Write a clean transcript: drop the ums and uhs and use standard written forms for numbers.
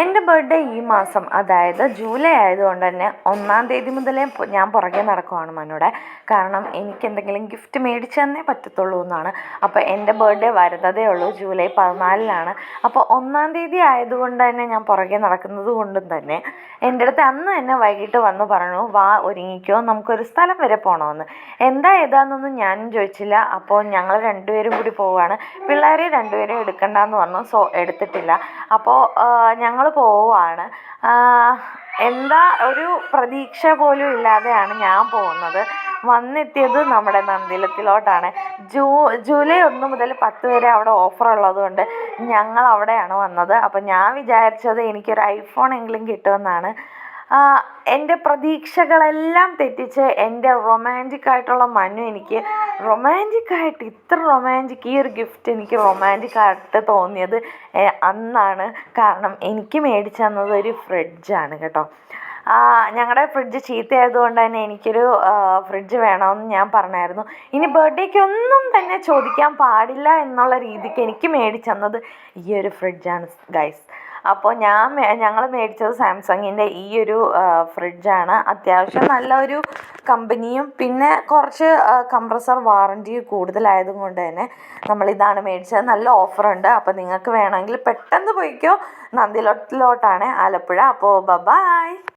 എൻ്റെ ബർത്ത്ഡേ ഈ മാസം, അതായത് ജൂലൈ ആയതുകൊണ്ട് തന്നെ 1-ാം തീയതി മുതലേ ഞാൻ പുറകെ നടക്കുവാണ് മനുടെ. കാരണം എനിക്ക് എന്തെങ്കിലും ഗിഫ്റ്റ് മേടിച്ചു തന്നേ പറ്റത്തുള്ളൂ എന്നാണ്. അപ്പോൾ എൻ്റെ ബർത്ത്ഡേ വരുന്നതേ ഉള്ളൂ, ജൂലൈ 14-ലാണ്. അപ്പോൾ 1-ാം തീയതി ആയതുകൊണ്ട് തന്നെ ഞാൻ പുറകെ നടക്കുന്നത് കൊണ്ടും തന്നെ എൻ്റെ അടുത്ത് അന്ന് തന്നെ വൈകിട്ട് വന്ന് പറഞ്ഞു, വാ ഒരുങ്ങിക്കോ, നമുക്കൊരു സ്ഥലം വരെ പോകണമെന്ന്. എന്താ ഏതാണെന്നൊന്നും ഞാനും ചോദിച്ചില്ല. അപ്പോൾ ഞങ്ങൾ രണ്ടുപേരും കൂടി പോവുകയാണ്. പിള്ളേരെ രണ്ടുപേരും എടുക്കണ്ടെന്ന് പറഞ്ഞു, സോ എടുത്തിട്ടില്ല. അപ്പോൾ ഞങ്ങൾ പോവുകയാണ്. എന്താ ഒരു പ്രതീക്ഷ പോലും ഇല്ലാതെയാണ് ഞാൻ പോകുന്നത്. വന്നെത്തിയത് നമ്മുടെ നന്ദിലത്തിലോട്ടാണ്. ജൂലൈ 1 മുതൽ 10 വരെ അവിടെ ഓഫർ ഉള്ളതുകൊണ്ട് ഞങ്ങൾ അവിടെയാണ് വന്നത്. അപ്പം ഞാൻ വിചാരിച്ചത് എനിക്കൊരു ഐഫോൺ എങ്കിലും കിട്ടുമെന്നാണ്. എൻ്റെ പ്രതീക്ഷകളെല്ലാം തെറ്റിച്ച് എൻ്റെ റൊമാൻറ്റിക്കായിട്ടുള്ള മനു എനിക്ക് റൊമാൻറ്റിക്കായിട്ട്, ഇത്ര റൊമാൻറ്റിക്, ഈ ഒരു ഗിഫ്റ്റ് എനിക്ക് റൊമാൻറ്റിക്കായിട്ട് തോന്നിയത് അന്നാണ്. കാരണം എനിക്ക് മേടിച്ചു തന്നത് ഒരു ഫ്രിഡ്ജാണ് കേട്ടോ. ഞങ്ങളുടെ ഫ്രിഡ്ജ് ചീത്തയായതുകൊണ്ട് തന്നെ എനിക്കൊരു ഫ്രിഡ്ജ് വേണമെന്ന് ഞാൻ പറഞ്ഞായിരുന്നു. ഇനി ബർത്ത്ഡേക്ക് ഒന്നും തന്നെ ചോദിക്കാൻ പാടില്ല എന്നുള്ള രീതിക്ക് എനിക്ക് മേടിച്ചു തന്നത് ഈ ഒരു ഫ്രിഡ്ജാണ് ഗൈസ്. അപ്പോൾ ഞങ്ങൾ മേടിച്ചത് സാംസങ്ങിൻ്റെ ഈ ഒരു ഫ്രിഡ്ജാണ്. അത്യാവശ്യം നല്ലൊരു കമ്പനിയും പിന്നെ കുറച്ച് കംപ്രസർ വാറൻറ്റി കൂടുതലായതും കൊണ്ട് തന്നെ നമ്മളിതാണ് മേടിച്ചത്. നല്ല ഓഫറുണ്ട്. അപ്പോൾ നിങ്ങൾക്ക് വേണമെങ്കിൽ പെട്ടെന്ന് പോയിക്കോ. നന്ദിലോട്ടിലോട്ടാണ്, ആലപ്പുഴ. അപ്പോൾ ബൈ.